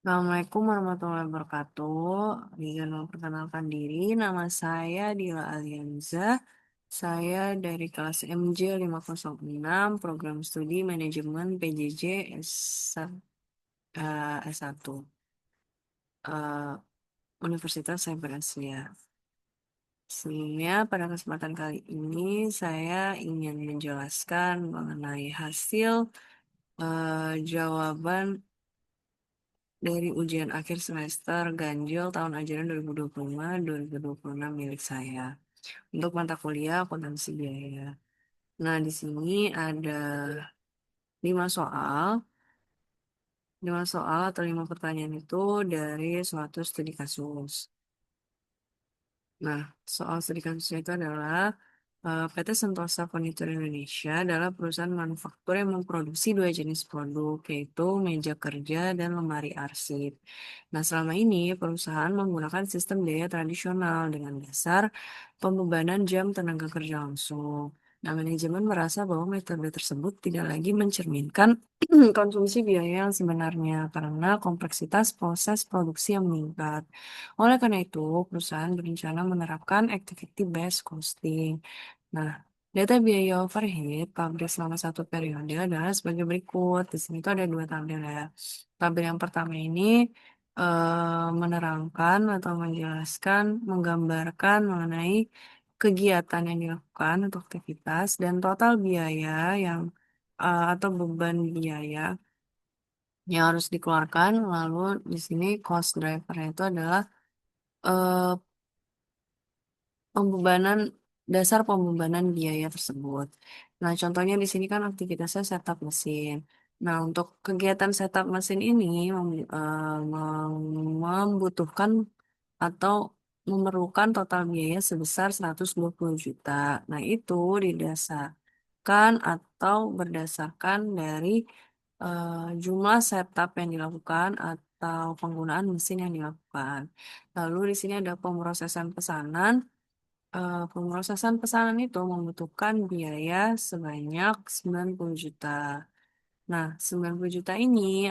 Assalamualaikum warahmatullahi wabarakatuh. Izin memperkenalkan diri, nama saya Dila Alianza. Saya dari kelas MJ 506, Program Studi Manajemen PJJ S1, eh, Universitas Cyber Asia. Sebelumnya, pada kesempatan kali ini, saya ingin menjelaskan mengenai hasil jawaban dari ujian akhir semester ganjil tahun ajaran 2025-2026 milik saya untuk mata kuliah akuntansi biaya. Nah, di sini ada 5 soal. 5 soal atau 5 pertanyaan itu dari suatu studi kasus. Nah, soal studi kasusnya itu adalah PT Sentosa Furniture Indonesia adalah perusahaan manufaktur yang memproduksi 2 jenis produk, yaitu meja kerja dan lemari arsip. Nah, selama ini perusahaan menggunakan sistem biaya tradisional dengan dasar pembebanan jam tenaga kerja langsung. Nah, manajemen merasa bahwa metode tersebut tidak lagi mencerminkan konsumsi biaya yang sebenarnya karena kompleksitas proses produksi yang meningkat. Oleh karena itu, perusahaan berencana menerapkan activity-based costing. Nah, data biaya overhead pabrik selama satu periode adalah sebagai berikut. Di sini tuh ada 2 tabel ya. Tabel yang pertama ini menerangkan atau menjelaskan, menggambarkan mengenai kegiatan yang dilakukan untuk aktivitas dan total biaya yang atau beban biaya yang harus dikeluarkan. Lalu di sini cost driver itu adalah eh, pembebanan dasar pembebanan biaya tersebut. Nah, contohnya di sini kan aktivitasnya setup mesin. Nah, untuk kegiatan setup mesin ini membutuhkan atau memerlukan total biaya sebesar 120 juta. Nah, itu didasarkan atau berdasarkan dari jumlah setup yang dilakukan atau penggunaan mesin yang dilakukan. Lalu di sini ada pemrosesan pesanan. Pemrosesan pesanan itu membutuhkan biaya sebanyak 90 juta. Nah, 90 juta ini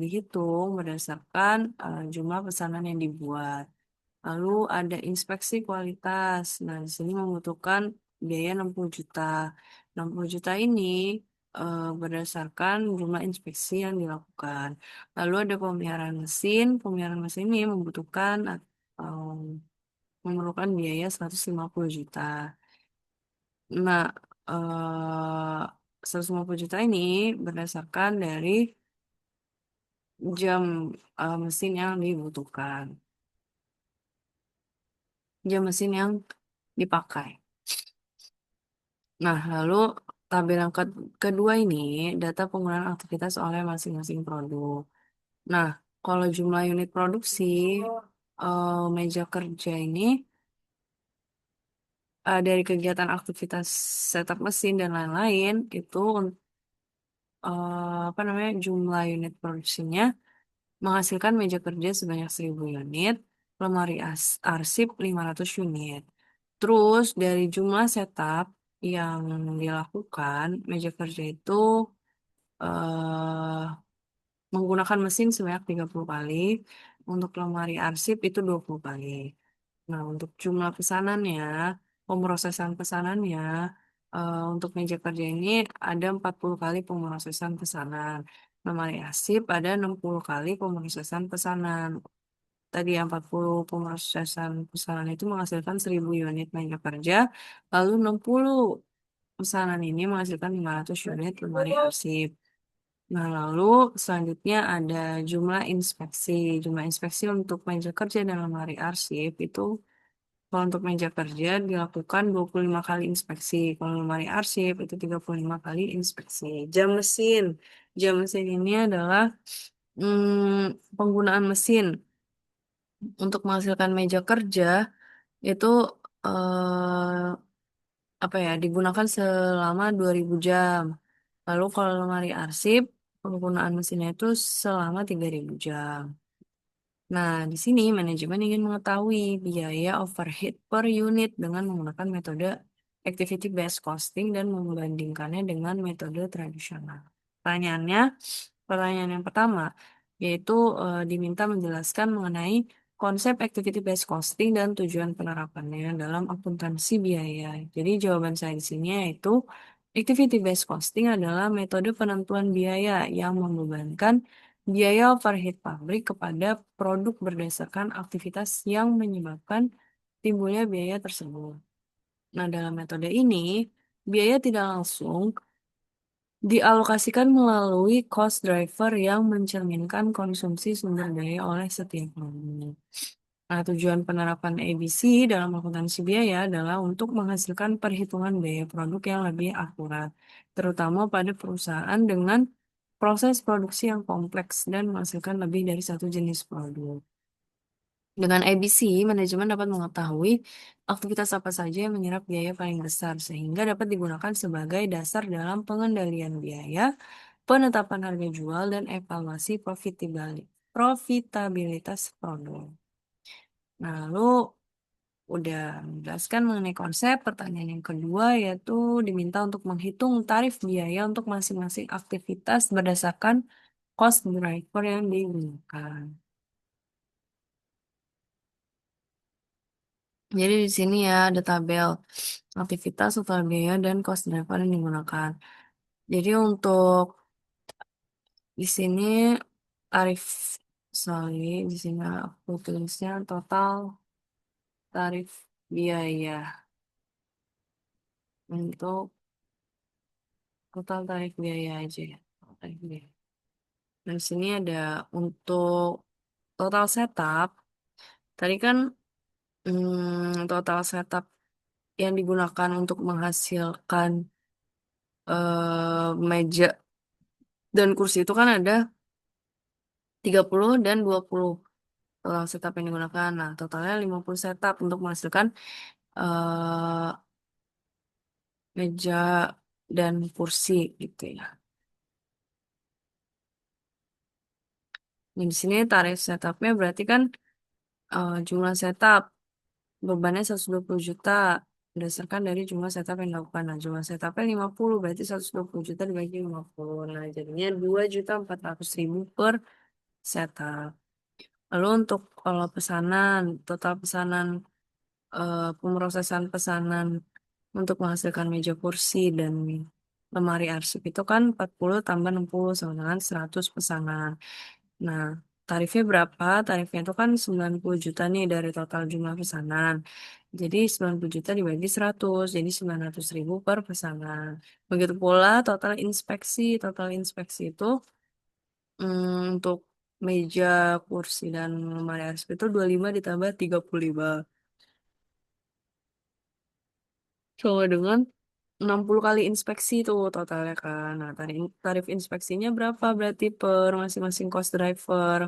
dihitung berdasarkan jumlah pesanan yang dibuat. Lalu ada inspeksi kualitas. Nah, di sini membutuhkan biaya 60 juta. 60 juta ini berdasarkan jumlah inspeksi yang dilakukan. Lalu ada pemeliharaan mesin. Pemeliharaan mesin ini memerlukan biaya 150 juta. Nah, 150 juta ini berdasarkan dari jam mesin yang dibutuhkan, jam mesin yang dipakai. Nah, lalu tabel yang kedua ini data penggunaan aktivitas oleh masing-masing produk. Nah, kalau jumlah unit produksi meja kerja ini dari kegiatan aktivitas setup mesin dan lain-lain itu apa namanya jumlah unit produksinya menghasilkan meja kerja sebanyak 1.000 unit, lemari arsip 500 unit. Terus dari jumlah setup yang dilakukan, meja kerja itu eh, menggunakan mesin sebanyak 30 kali, untuk lemari arsip itu 20 kali. Nah, untuk jumlah pesanannya, pemrosesan pesanannya, untuk meja kerja ini ada 40 kali pemrosesan pesanan. Lemari arsip ada 60 kali pemrosesan pesanan. Tadi yang 40 pemrosesan pesanan itu menghasilkan 1.000 unit meja kerja, lalu 60 pesanan ini menghasilkan 500 unit lemari arsip. Nah, lalu selanjutnya ada jumlah inspeksi. Jumlah inspeksi untuk meja kerja dan lemari arsip itu kalau untuk meja kerja dilakukan 25 kali inspeksi. Kalau lemari arsip itu 35 kali inspeksi. Jam mesin. Jam mesin ini adalah penggunaan mesin untuk menghasilkan meja kerja itu apa ya digunakan selama 2.000 jam. Lalu kalau lemari arsip penggunaan mesinnya itu selama 3.000 jam. Nah, di sini manajemen ingin mengetahui biaya overhead per unit dengan menggunakan metode activity based costing dan membandingkannya dengan metode tradisional. Pertanyaannya, pertanyaan yang pertama, yaitu diminta menjelaskan mengenai konsep activity based costing dan tujuan penerapannya dalam akuntansi biaya. Jadi jawaban saya di sini yaitu activity based costing adalah metode penentuan biaya yang membebankan biaya overhead pabrik kepada produk berdasarkan aktivitas yang menyebabkan timbulnya biaya tersebut. Nah, dalam metode ini, biaya tidak langsung dialokasikan melalui cost driver yang mencerminkan konsumsi sumber daya oleh setiap produk. Nah, tujuan penerapan ABC dalam akuntansi biaya adalah untuk menghasilkan perhitungan biaya produk yang lebih akurat, terutama pada perusahaan dengan proses produksi yang kompleks dan menghasilkan lebih dari satu jenis produk. Dengan ABC, manajemen dapat mengetahui aktivitas apa saja yang menyerap biaya paling besar, sehingga dapat digunakan sebagai dasar dalam pengendalian biaya, penetapan harga jual, dan evaluasi profitabilitas produk. Nah, lalu udah menjelaskan mengenai konsep, pertanyaan yang kedua yaitu diminta untuk menghitung tarif biaya untuk masing-masing aktivitas berdasarkan cost driver yang digunakan. Jadi di sini ya ada tabel aktivitas, total biaya, dan cost driver yang digunakan. Jadi untuk di sini tarif, sorry, di sini aku tulisnya total tarif biaya. Untuk total tarif biaya aja ya. Total tarif biaya. Nah, di sini ada untuk total setup. Tadi kan total setup yang digunakan untuk menghasilkan meja dan kursi itu kan ada 30 dan 20 total setup yang digunakan. Nah, totalnya 50 setup untuk menghasilkan eh, meja dan kursi gitu ya. Nah, di sini tarif setupnya berarti kan jumlah setup bebannya 120 juta berdasarkan dari jumlah setup yang dilakukan. Nah, jumlah setupnya 50 berarti 120 juta dibagi 50. Nah, jadinya 2.400.000 per setup. Lalu untuk kalau pesanan, total pesanan pemrosesan pesanan untuk menghasilkan meja kursi dan lemari arsip itu kan 40 tambah 60 sama dengan 100 pesanan. Nah, tarifnya berapa? Tarifnya itu kan 90 juta nih dari total jumlah pesanan. Jadi 90 juta dibagi 100, jadi 900.000 per pesanan. Begitu pula total inspeksi. Total inspeksi itu untuk meja, kursi, dan lemari arsip itu 25 ditambah 35. Sama dengan 60 kali inspeksi itu totalnya kan. Nah, tarif inspeksinya berapa berarti per masing-masing cost driver?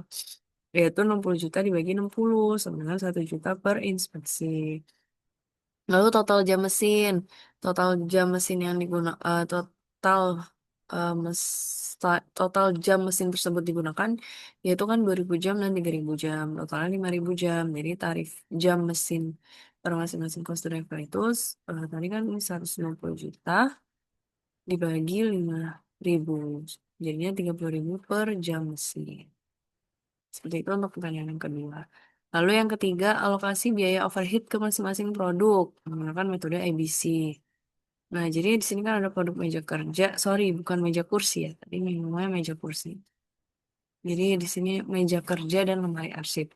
Yaitu 60 juta dibagi 60 sama dengan 1 juta per inspeksi. Lalu total jam mesin. Total jam mesin yang digunakan, total eh, mes- total jam mesin tersebut digunakan yaitu kan 2.000 jam dan 3.000 jam. Totalnya 5.000 jam. Jadi tarif jam mesin per masing-masing cost driver itu tadi kan ini 160 juta dibagi 5.000. Jadinya 30.000 per jam mesin. Seperti itu untuk pertanyaan yang kedua. Lalu yang ketiga, alokasi biaya overhead ke masing-masing produk menggunakan metode ABC. Nah, jadi di sini kan ada produk meja kerja, sorry, bukan meja kursi ya, tadi namanya meja kursi. Jadi di sini meja kerja dan lemari arsip.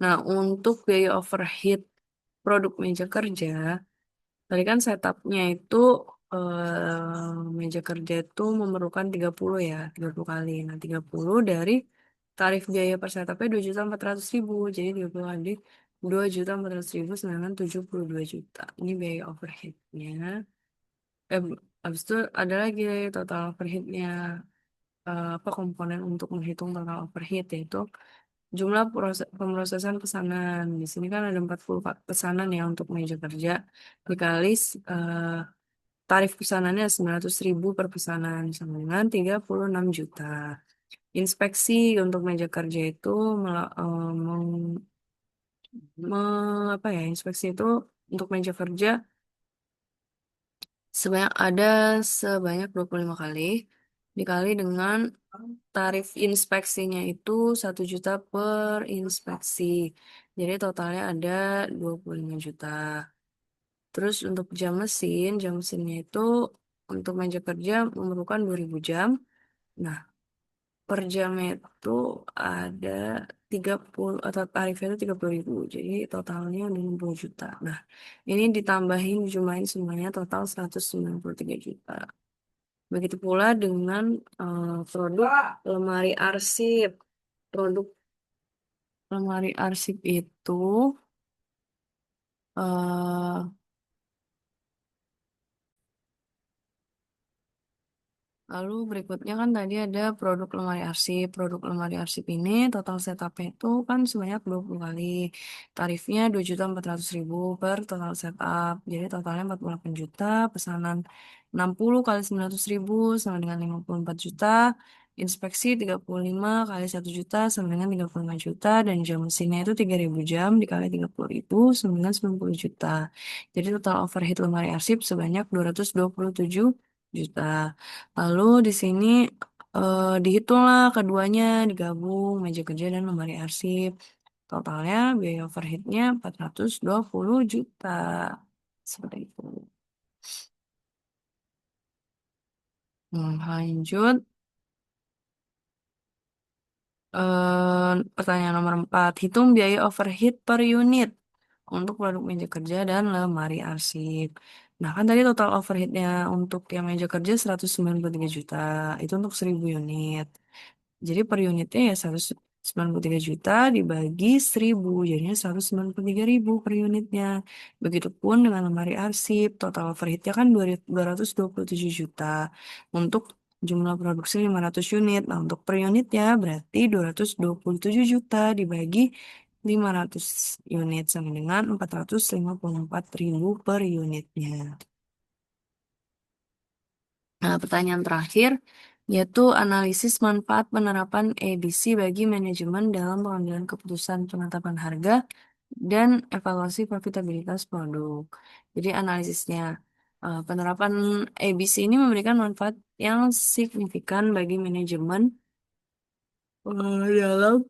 Nah, untuk biaya overhead produk meja kerja, tadi kan setupnya itu meja kerja itu memerlukan 30 ya, 30 kali. Nah, 30 dari tarif biaya per setupnya 2.400.000. Jadi 30 kali 2.400.000 sedangkan 72 juta. Ini biaya overheadnya. Eh, Habis itu ada lagi total overheadnya. Apa komponen untuk menghitung total overhead yaitu jumlah pemrosesan pesanan. Di sini kan ada 40 pesanan ya untuk meja kerja dikali tarif pesanannya 900.000 per pesanan sama dengan 36 juta. Inspeksi untuk meja kerja itu apa ya, inspeksi itu untuk meja kerja sebanyak 25 kali dikali dengan tarif inspeksinya itu 1 juta per inspeksi. Jadi totalnya ada 25 juta. Terus untuk jam mesinnya itu untuk meja kerja memerlukan 2000 jam. Nah, per jamnya itu ada 30 atau tarifnya itu 30.000. Jadi totalnya ada 60 juta. Nah, ini ditambahin jumlahin semuanya total 193 juta. Begitu pula dengan produk lemari arsip. Produk lemari arsip itu eh lalu berikutnya kan tadi ada produk lemari arsip. Produk lemari arsip ini total setupnya itu kan sebanyak 20 kali. Tarifnya 2.400.000 per total setup. Jadi totalnya 48 juta. Pesanan 60 kali 900.000 sama dengan 54 juta. Inspeksi 35 kali 1 juta sama dengan 35 juta. Dan jam mesinnya itu 3.000 jam dikali 30.000 sama dengan 90 juta. Jadi total overhead lemari arsip sebanyak 227 juta. Lalu di sini dihitunglah keduanya digabung meja kerja dan lemari arsip. Totalnya biaya overheadnya 420 juta. Seperti itu. Lanjut. Pertanyaan nomor 4. Hitung biaya overhead per unit untuk produk meja kerja dan lemari arsip. Nah, kan tadi total overheadnya untuk yang meja kerja 193 juta. Itu untuk 1.000 unit. Jadi per unitnya ya 193 juta dibagi 1.000. Jadinya 193.000 per unitnya. Begitupun dengan lemari arsip. Total overheadnya kan 227 juta. Untuk jumlah produksi 500 unit. Nah, untuk per unitnya berarti 227 juta dibagi 500 unit sama dengan 454.000 per unitnya. Nah, pertanyaan terakhir yaitu analisis manfaat penerapan ABC bagi manajemen dalam pengambilan keputusan penetapan harga dan evaluasi profitabilitas produk. Jadi analisisnya penerapan ABC ini memberikan manfaat yang signifikan bagi manajemen dalam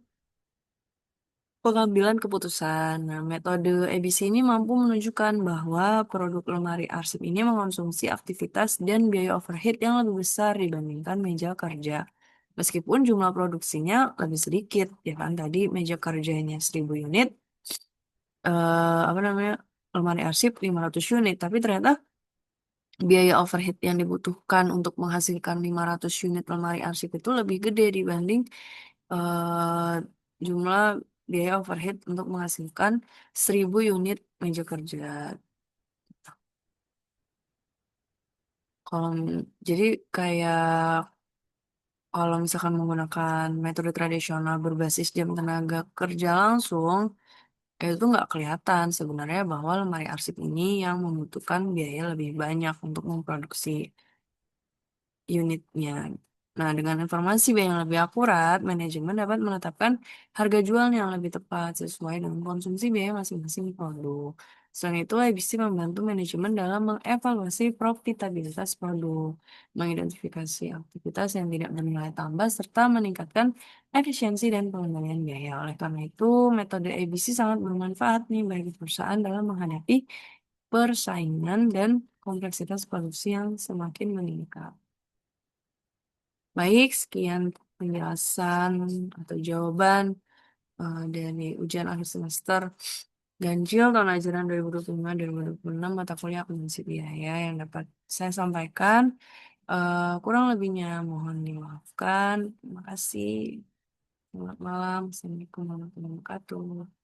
pengambilan keputusan. Nah, metode ABC ini mampu menunjukkan bahwa produk lemari arsip ini mengonsumsi aktivitas dan biaya overhead yang lebih besar dibandingkan meja kerja. Meskipun jumlah produksinya lebih sedikit, ya kan tadi meja kerjanya 1.000 unit, apa namanya lemari arsip 500 unit, tapi ternyata biaya overhead yang dibutuhkan untuk menghasilkan 500 unit lemari arsip itu lebih gede dibanding eh, jumlah biaya overhead untuk menghasilkan 1.000 unit meja kerja. Kalau jadi kayak kalau misalkan menggunakan metode tradisional berbasis jam tenaga kerja langsung, itu nggak kelihatan sebenarnya bahwa lemari arsip ini yang membutuhkan biaya lebih banyak untuk memproduksi unitnya. Nah, dengan informasi yang lebih akurat, manajemen dapat menetapkan harga jual yang lebih tepat sesuai dengan konsumsi biaya masing-masing produk. Selain itu, IBC membantu manajemen dalam mengevaluasi profitabilitas produk, mengidentifikasi aktivitas yang tidak bernilai tambah, serta meningkatkan efisiensi dan pengendalian biaya. Oleh karena itu, metode ABC sangat bermanfaat nih bagi perusahaan dalam menghadapi persaingan dan kompleksitas produksi yang semakin meningkat. Baik, sekian penjelasan atau jawaban dari ujian akhir semester ganjil tahun ajaran 2025-2026 mata kuliah akuntansi biaya yang dapat saya sampaikan. Kurang lebihnya mohon dimaafkan. Terima kasih. Selamat malam. Assalamualaikum warahmatullahi wabarakatuh.